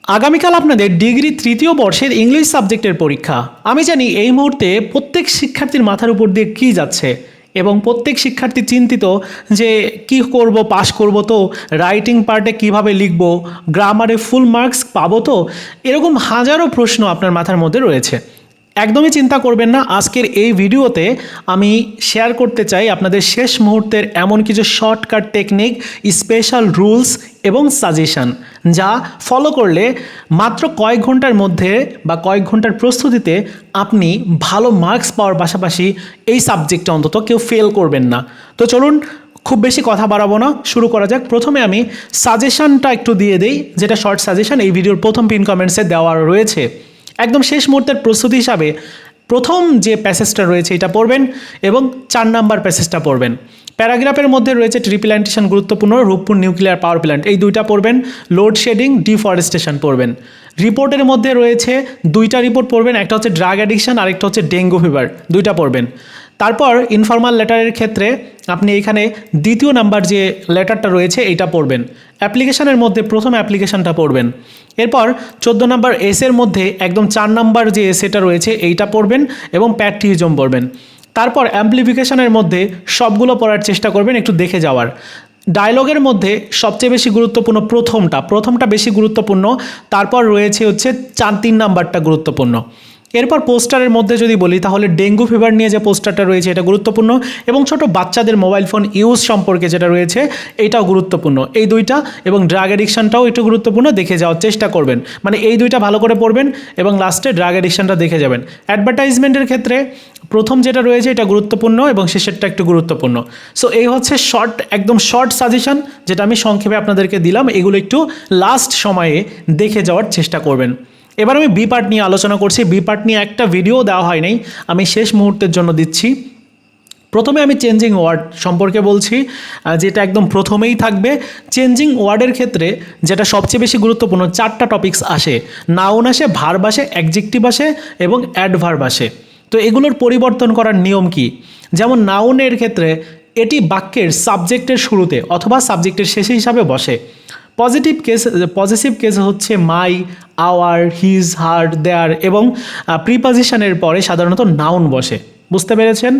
আগামীকাল আপনাদের ডিগ্রি তৃতীয় বর্ষের ইংলিশ সাবজেক্টের পরীক্ষা। আমি জানি এই মুহূর্তে প্রত্যেক শিক্ষার্থীর মাথার উপর দিয়ে কী যাচ্ছে এবং প্রত্যেক শিক্ষার্থী চিন্তিত যে কি করব, পাস করব তো, রাইটিং পার্টে কিভাবে লিখব, গ্রামারে ফুল মার্কস পাবো তো, এরকম হাজারো প্রশ্ন আপনার মাথার মধ্যে রয়েছে। একদমই চিন্তা করবেন না। আজকের এই ভিডিওতে আমি শেয়ার করতে চাই আপনাদের শেষ মুহূর্তের এমন কিছু শর্টকাট টেকনিক, স্পেশাল রুলস এবং সাজেশন, যা ফলো করলে মাত্র কয়েক ঘন্টার মধ্যে বা কয়েক ঘন্টার প্রস্তুতিতে আপনি ভালো মার্কস পাওয়ার পাশাপাশি এই সাবজেক্টে অন্তত কেউ ফেল করবেন না। তো চলুন, খুব বেশি কথা বাড়াবো না, শুরু করা যাক। প্রথমে আমি সাজেশনটা একটু দিয়ে দিই, যেটা শর্ট সাজেশন এই ভিডিওর প্রথম পিন কমেন্টসে দেওয়া রয়েছে। একদম শেষ মুহূর্তের প্রস্তুতি হিসাবে প্রথম যে প্যাসেজটা রয়েছে এটা পড়বেন এবং 4 নাম্বার প্যাসেজটা পড়বেন। প্যারাগ্রাফের মধ্যে রয়েছে ট্রি প্ল্যান্টেশন গুরুত্বপূর্ণ, রূপপুর নিউক্লিয়ার পাওয়ার প্ল্যান্ট, এই দুইটা পড়বেন। লোডশেডিং, ডিফরেস্টেশন পড়বেন। রিপোর্টের মধ্যে রয়েছে দুইটা রিপোর্ট পড়বেন, একটা হচ্ছে ড্রাগ অ্যাডিকশন, আরেকটা হচ্ছে ডেঙ্গু ফিভার, দুইটা পড়বেন। তারপর ইনফর্মাল লেটারের ক্ষেত্রে আপনি এখানে দ্বিতীয় নাম্বার যে লেটারটা রয়েছে এইটা পড়বেন। অ্যাপ্লিকেশনের মধ্যে প্রথম অ্যাপ্লিকেশনটা পড়বেন। এরপর 14 নাম্বার এসের মধ্যে একদম 4 নাম্বার যে এসেটা রয়েছে এইটা পড়বেন এবং প্যাট্রিজম পড়বেন। তারপর অ্যাম্প্লিফিকেশনের মধ্যে সবগুলো পড়ার চেষ্টা করবেন, একটু দেখে যাওয়ার। ডায়লগের মধ্যে সবচেয়ে বেশি গুরুত্বপূর্ণ প্রথমটা বেশি গুরুত্বপূর্ণ, তারপর রয়েছে হচ্ছে 3 নাম্বারটা গুরুত্বপূর্ণ। এরপর পোস্টারের মধ্যে যদি বলি তাহলে ডেঙ্গু ফিভার নিয়ে যে পোস্টারটা রয়েছে এটা গুরুত্বপূর্ণ এবং ছোট বাচ্চাদের মোবাইল ফোন ইউজ সম্পর্কে যেটা রয়েছে এইটাও গুরুত্বপূর্ণ। এই দুইটা এবং ড্রাগ অ্যাডিকশনটাও একটু গুরুত্বপূর্ণ, দেখে যাওয়ার চেষ্টা করবেন। মানে এই দুইটা ভালো করে পড়বেন এবং লাস্টে ড্রাগ অ্যাডিকশনটা দেখে যাবেন। অ্যাডভার্টাইজমেন্টের ক্ষেত্রে প্রথম যেটা রয়েছে এটা গুরুত্বপূর্ণ এবং শেষেরটা একটু গুরুত্বপূর্ণ। সো এই হচ্ছে একদম শর্ট সাজেশন যেটা আমি সংক্ষেপে আপনাদেরকে দিলাম। এগুলো একটু লাস্ট সময়ে দেখে যাওয়ার চেষ্টা করবেন। এবার আমি বি পার্ট নিয়ে আলোচনা করছি। বি পার্ট নিয়ে একটা ভিডিও দেওয়া হয় নাই, আমি শেষ মুহূর্তের জন্য দিচ্ছি। প্রথমে আমি চেঞ্জিং ওয়ার্ড সম্পর্কে বলছি, যেটা একদম প্রথমেই থাকবে। চেঞ্জিং ওয়ার্ডের ক্ষেত্রে যেটা সবচেয়ে বেশি গুরুত্বপূর্ণ, 4টা টপিকস আসে। নাউন আসে, ভার্ব আসে, অ্যাডজেক্টিভ আসে এবং অ্যাডভার্ব আসে। তো এগুলোর পরিবর্তন করার নিয়ম কি? যেমন নাউনের ক্ষেত্রে এটি বাক্যের সাবজেক্টের শুরুতে অথবা সাবজেক্টের শেষে হিসাবে বসে। পজিটিভ কেস হচ্ছে মাই, আওয়ার, হিজ, হার, দেয়ার এবং প্রিপজিশনের পরে সাধারণত নাউন বসে। বুঝতে পেরেছেন?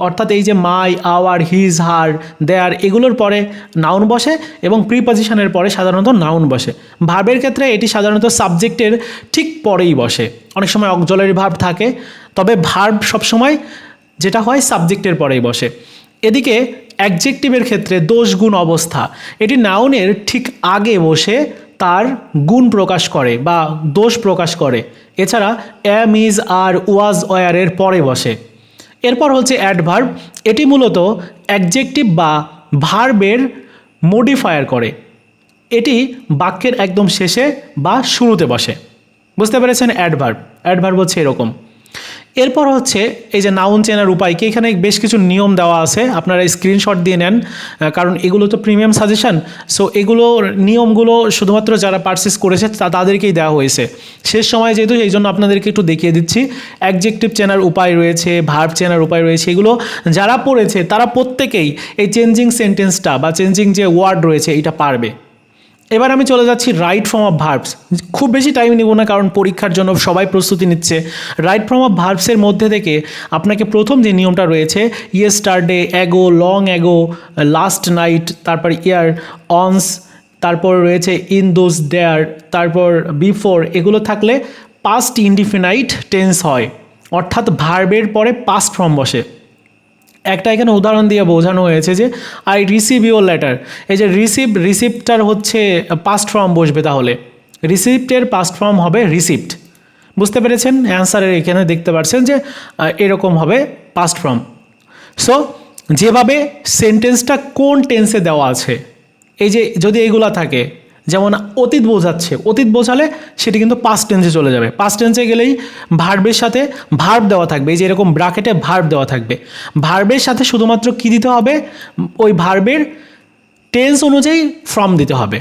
অর্থাৎ এই যে মাই, আওয়ার, হিজ, হার, দেয়ার এগুলোর পরে নাউন বসে এবং প্রিপজিশনের পরে সাধারণত নাউন বসে। ভার্বের ক্ষেত্রে এটি সাধারণত সাবজেক্টের ঠিক পরেই বসে। অনেক সময় অক্সিলারি ভার্ব থাকে, তবে ভার্ব সবসময় যেটা হয় সাবজেক্টের পরেই বসে। এদিকে অ্যাডজেক্টিভের ক্ষেত্রে দোষ, গুণ, অবস্থা, এটি নাউনের ঠিক আগে বসে তার গুণ প্রকাশ করে বা দোষ প্রকাশ করে। এছাড়া এম, ইজ, আর, ওয়াজ, ওয়ারের পরে বসে। এরপর হচ্ছে অ্যাডভার্ব, এটি মূলত অ্যাডজেক্টিভ বা ভার্বের মডিফায়ার করে। এটি বাক্যের একদম শেষে বা শুরুতে বসে। বুঝতে পেরেছেন? অ্যাডভার্ব হচ্ছে এরকম। এরপর হচ্ছে এই যে নাউন চেনার উপায় কি, এখানে বেশ কিছু নিয়ম দেওয়া আছে, আপনারা স্ক্রিনশট দিয়ে নেন, কারণ এগুলো তো প্রিমিয়াম সাজেশন। সো এগুলো নিয়মগুলো শুধুমাত্র যারা পারচেস করেছে তাদেরকেই দেওয়া হয়েছে। শেষ সময় যেহেতু এই জন্য আপনাদেরকে একটু দেখিয়ে দিচ্ছি। অ্যাডজেক্টিভ চেনার উপায় রয়েছে, ভার্ব চেনার উপায় রয়েছে, এগুলো যারা পড়েছে তারা প্রত্যেকেই এই চেঞ্জিং সেন্টেন্সটা বা চেঞ্জিং যে ওয়ার্ড রয়েছে এটা পারবে। এবার আমি চলে যাচ্ছি রাইট ফর্ম অফ ভার্বস। খুব বেশি টাইম নিব না, কারণ পরীক্ষার জন্য সবাই প্রস্তুতি নিচ্ছে। রাইট ফর্ম অফ ভার্বসের মধ্যে থেকে আপনাকে প্রথম যে নিয়মটা রয়েছে, yesterday, ago, long ago, last night, তারপর ইয়ার, অনস, তারপর রয়েছে ইন দোজ, দেয়ার, তারপর বিফোর, এগুলো থাকলে পাস্ট ইনডিফিনাইট টেন্স হয়, অর্থাৎ ভার্বের পরে পাস্ট ফর্ম বসে। একটা এখানে উদাহরণ দিয়ে বোঝানো হয়েছে যে আই রিসিভ ইউর লেটার। এই যে রিসিপ্টটার হচ্ছে পাস্ট ফর্ম বসবে, তাহলে রিসিপ্টের পাস্ট ফর্ম হবে রিসিপ্ট। বুঝতে পেরেছেন? অ্যান্সারের এখানে দেখতে পাচ্ছেন যে এরকম হবে পাস্ট ফর্ম। সো যেভাবে সেন্টেন্সটা কোন টেন্সে দেওয়া আছে, এই যে যদি এইগুলা থাকে, যেমন অতীত বোঝাচ্ছে, অতীত বোঝালে সেটি কিন্তু পাস্ট টেন্সে চলে যাবে। পাস্ট টেন্সে গেলেই ভার্বের সাথে ভার্ব দেওয়া থাকবে, এই যে এরকম ব্র্যাকেটে ভার্ব দেওয়া থাকবে। ভার্বের সাথে শুধুমাত্র কী দিতে হবে? ওই ভার্বের টেন্স অনুযায়ী ফর্ম দিতে হবে।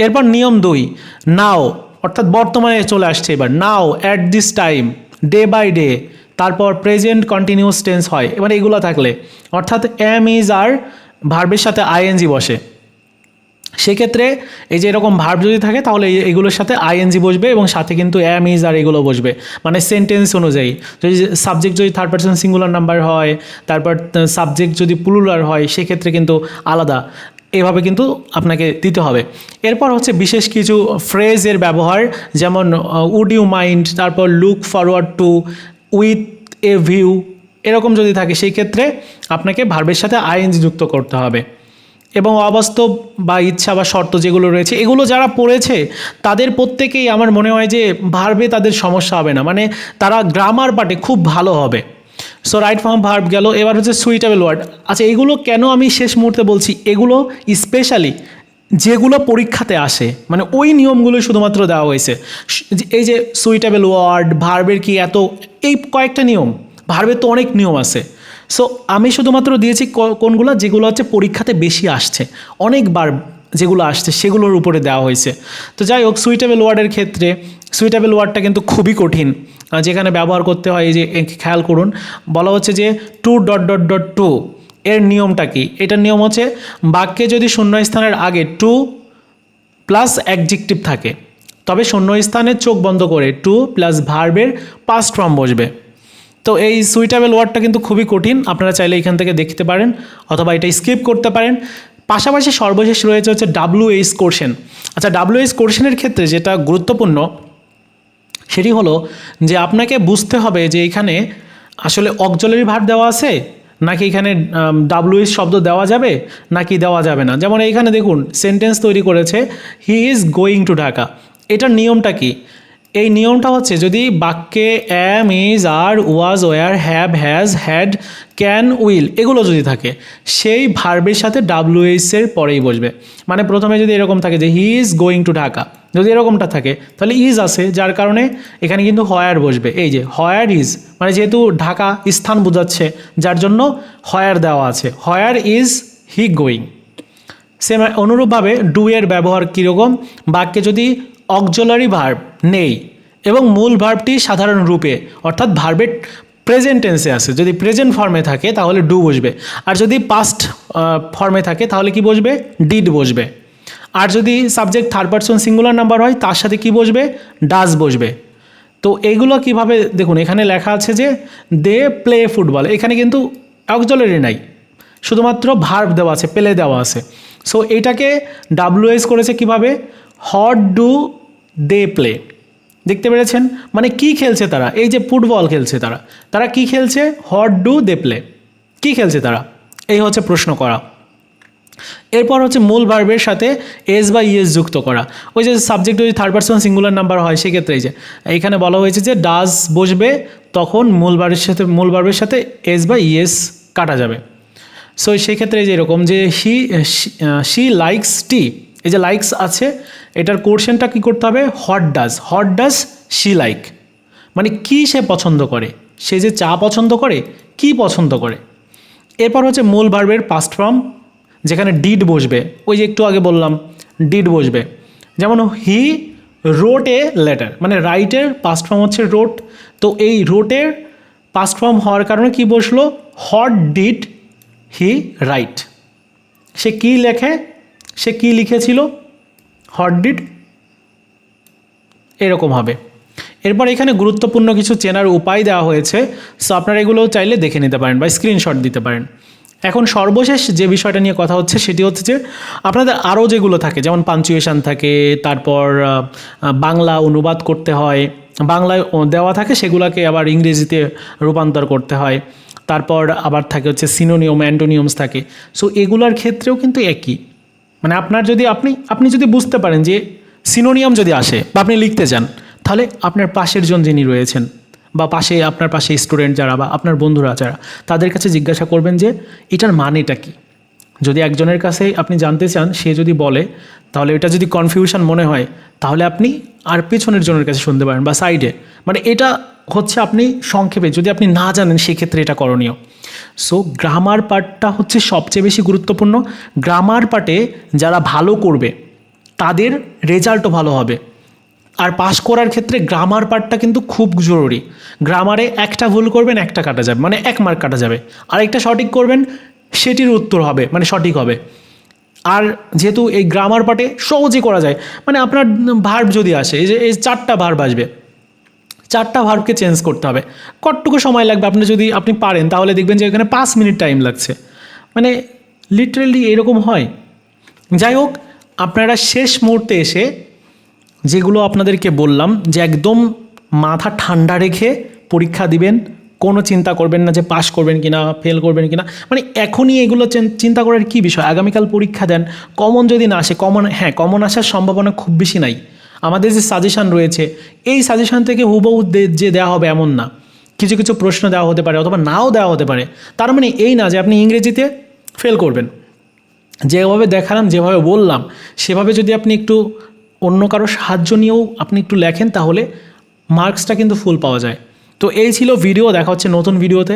এরপর নিয়ম 2, নাও, অর্থাৎ বর্তমানে চলে আসছে এবার। Now, at this time, day by day, তারপর প্রেজেন্ট কন্টিনিউয়াস টেন্স হয়। এবার এগুলো থাকলে অর্থাৎ এম, ইজ, আর ভার্বের সাথে আইএনজি বসে। সেক্ষেত্রে এই যে এরকম ভার্ব যদি থাকে তাহলে এগুলোর সাথে আইএনজি বসবে এবং সাথে কিন্তু অ্যাম ইজ আর এগুলো বসবে, মানে সেন্টেন্স অনুযায়ী। যদি সাবজেক্ট যদি থার্ড পারসন সিঙ্গুলার নাম্বার হয়, তারপর সাবজেক্ট যদি প্লুরাল হয়, সেক্ষেত্রে কিন্তু আলাদা এভাবে কিন্তু আপনাকে দিতে হবে। এরপর হচ্ছে বিশেষ কিছু ফ্রেজের ব্যবহার, যেমন উড ইউ মাইন্ড, তারপর look forward to, with a view, এরকম যদি থাকে সেই ক্ষেত্রে আপনাকে ভার্বের সাথে আইএনজি যুক্ত করতে হবে। এবং অবাস্তব বা ইচ্ছা বা শর্ত যেগুলো রয়েছে, এগুলো যারা পড়েছে তাদের প্রত্যেকেই আমার মনে হয় যে ভার্বে তাদের সমস্যা হবে না, মানে তারা গ্রামার পার্টে খুব ভালো হবে। সো রাইট ফর্ম ভার্ব গেল। এবার হচ্ছে সুইটেবল ওয়ার্ড। আচ্ছা, এগুলো কেন আমি শেষ মুহূর্তে বলছি, এগুলো স্পেশালি যেগুলো পরীক্ষাতে আসে, মানে ওই নিয়মগুলো শুধুমাত্র দেওয়া হয়েছে। এই যে সুইটেবল ওয়ার্ড, ভার্বের কি এত, এই কয়েকটা নিয়ম, ভার্বের তো অনেক নিয়ম আছে। সো আমি শুধুমাত্র দিয়েছি কোনগুলো, যেগুলো হচ্ছে পরীক্ষাতে বেশি আসছে, অনেকবার যেগুলো আসছে সেগুলোর উপরে দেওয়া হয়েছে। তো যাই হোক, সুইটেবল ওয়ার্ডের ক্ষেত্রে সুইটেবল ওয়ার্ডটা কিন্তু খুবই কঠিন, যেখানে ব্যবহার করতে হয়। এই যে খেয়াল করুন, বলা হচ্ছে যে two dot dot dot two, এর নিয়মটা কি? এটার নিয়ম হচ্ছে বাক্যে যদি শূন্যস্থানের আগে টু প্লাস অ্যাডজেক্টিভ থাকে, তবে শূন্যস্থানের চোখ বন্ধ করে টু প্লাস ভার্বের পাস্ট ফর্ম বসবে। তো এই সুইটেবল ওয়ার্ডটা কিন্তু খুবই কঠিন, আপনারা চাইলে এখান থেকে দেখতে পারেন অথবা এটা স্কিপ করতে পারেন। পাশাপাশি সর্বশেষ রয়েছে হচ্ছে WH কোশ্চেন। আচ্ছা, WH কোশ্চেনের ক্ষেত্রে যেটা গুরুত্বপূর্ণ সেটি হলো যে আপনাকে বুঝতে হবে যে এখানে আসলে অক্সিলারি ভার্ব দেওয়া আছে, নাকি এখানে WH শব্দ দেওয়া যাবে নাকি দেওয়া যাবে না। যেমন এইখানে দেখুন সেন্টেন্স তৈরি করেছে, he is going to Dhaka. এটার নিয়মটা কি? এই নিয়মটা হচ্ছে যদি বাক্যে am, is, are, was, were, have, has, had, can, will এগুলো যদি থাকে, সেই ভার্বের সাথে WH এর পরেই বসবে। মানে প্রথমে যদি এরকম থাকে যে হি ইজ গোয়িং টু ঢাকা, যদি এরকমটা থাকে তাহলে ইজ আছে, যার কারণে এখানে কিন্তু হয়ার বসবে। এই যে হয়ার ইজ, মানে যেহেতু ঢাকা স্থান বোঝাচ্ছে, যার জন্য হয়ার দেওয়া আছে, হয়ার ইজ হি গোয়িং। সেম অনুরূপভাবে ডু এর ব্যবহার কীরকম? বাক্যে যদি অক্সিলারি ভার্ব নেই এবং মূল ভার্বটি সাধারণ রূপে অর্থাৎ ভার্বের প্রেজেন্ট টেন্সে আছে, যদি প্রেজেন্ট ফর্মে থাকে তাহলে ডু বসবে, আর যদি পাস্ট ফর্মে থাকে তাহলে কি বসবে? ডিড বসবে। আর যদি subject third person singular number হয় তার সাথে কি বসবে? ডাজ বসবে। তো এইগুলো কিভাবে দেখুন, এখানে লেখা আছে যে দে প্লে ফুটবল, এখানে কিন্তু অক্সিলারি নাই, শুধুমাত্র ভার্ব দেওয়া আছে, প্লে দেওয়া আছে। সো এইটাকে WH করেছে কিভাবে? What do they play. দেখতে পেরেছেন? মানে কি খেলছে তারা? এই যে ফুটবল খেলছে তারা, তারা কি খেলছে? হট ডু দে প্লে, কি খেলছে তারা? এই হচ্ছে প্রশ্ন করা। এরপর হচ্ছে মূল ভার্বের সাথে এস বা ইএস যুক্ত করা। ওই যে সাবজেক্ট যদি থার্ড পারসন সিঙ্গুলার নাম্বার হয় সেক্ষেত্রে এই যে এইখানে বলা হয়েছে যে ডাজ বসবে, তখন মূল ভার্বের সাথে এস বা ইএস কাটা যাবে। সো সেক্ষেত্রে যে এরকম যে শি লাইকস টি, এই যে লাইকস আছে এটার কোশ্চেনটা কী করতে হবে? হোয়াট ডাজ শি লাইক, মানে কি সে পছন্দ করে, সে যে চা পছন্দ করে, কি পছন্দ করে। এরপর হচ্ছে মূল ভার্বের পাস্ট ফর্ম, যেখানে ডিড বসবে, ওই যে একটু আগে বললাম ডিড বসবে। যেমন হি রোট এ লেটার, মানে রাইটের পাস্ট ফর্ম হচ্ছে রোট, তো এই রোটের পাস্ট ফর্ম হওয়ার কারণে কি বসলো? হোয়াট ডিড হি রাইট, সে কী লেখে, সে কী লিখেছিল, হোয়াট ডিড, এরকম হবে। এরপর এখানে গুরুত্বপূর্ণ কিছু চেনার উপায় দেওয়া হয়েছে, সো আপনারা এগুলো চাইলে দেখে নিতে পারেন বা স্ক্রিনশট দিতে পারেন। এখন সর্বশেষ যে বিষয়টা নিয়ে কথা হচ্ছে সেটি হচ্ছে যে আপনাদের আরও যেগুলো থাকে, যেমন পাঞ্চুয়েশন থাকে, তারপর বাংলা অনুবাদ করতে হয়, বাংলায় দেওয়া থাকে সেগুলোকে আবার ইংরেজিতে রূপান্তর করতে হয়, তারপর আবার থাকে হচ্ছে সিনোনিয়ম, অ্যান্টোনিয়মস থাকে। সো এগুলোর ক্ষেত্রেও কিন্তু একই, মানে আপনার যদি আপনি যদি বুঝতে পারেন যে সিনোনিয়াম যদি আসে বা আপনি লিখতে চান, তাহলে আপনার পাশের জন যিনি রয়েছেন বা আপনার পাশে স্টুডেন্ট যারা বা আপনার বন্ধুরা যারা, তাদের কাছে জিজ্ঞাসা করবেন যে এটার মানেটা কী। যদি একজনের কাছে আপনি জানতে চান, সে যদি বলে, তাহলে এটা যদি কনফিউশন মনে হয় তাহলে আপনি আর পেছনের জনের কাছে শুনতে পারেন বা সাইডে, মানে এটা হচ্ছে আপনি সংক্ষেপে, যদি আপনি না জানেন সেক্ষেত্রে এটা করণীয়। সো গ্রামার পার্টটা হচ্ছে সবচেয়ে বেশি গুরুত্বপূর্ণ। গ্রামার পার্টে যারা ভালো করবে তাদের রেজাল্টও ভালো হবে। আর পাস করার ক্ষেত্রে গ্রামার পার্টটা কিন্তু খুব জরুরি। গ্রামারে একটা ভুল করবেন, একটা কাটা যাবে, মানে 1 মার্ক কাটা যাবে, আরেকটা সঠিক করবেন, সেটির উত্তর হবে, মানে সঠিক হবে। আর যেহেতু এই গ্রামার পার্টে সহজে করা যায়, মানে আপনার ভার্ব যদি আসে, এই 4টা ভার্ব আসবে, 4টা ভার্বকে চেঞ্জ করতে হবে, কতটুকু সময় লাগবে আপনি পারেন তাহলে দেখবেন যে এখানে 5 মিনিট টাইম লাগছে, মানে লিটারেলি এরকম হয়। যাই হোক, আপনারা শেষ মুহূর্তে এসে যেগুলো আপনাদেরকে বললাম যে একদম মাথা ঠান্ডা রেখে পরীক্ষা দিবেন, কোনো চিন্তা করবেন না যে পাস করবেন কিনা ফেল করবেন কিনা, মানে এখনই এগুলো চিন্তা করার কী বিষয়। আগামীকাল পরীক্ষা দেন, কমন যদি না আসে, কমন আসার সম্ভাবনা খুব বেশি নাই। আমাদের যে সাজেশান রয়েছে এই সাজেশান থেকে হুবহু যে দেওয়া হবে এমন না, কিছু কিছু প্রশ্ন দেওয়া হতে পারে অথবা নাও দেওয়া হতে পারে। তার মানে এই না যে আপনি ইংরেজিতে ফেল করবেন। যেভাবে দেখালাম, যেভাবে বললাম, সেভাবে যদি আপনি একটু অন্য কারো সাহায্য নিয়েও আপনি একটু লেখেন তাহলে মার্কসটা কিন্তু ফুল পাওয়া যায়। তো এই ছিল ভিডিও, দেখা হচ্ছে নতুন ভিডিওতে।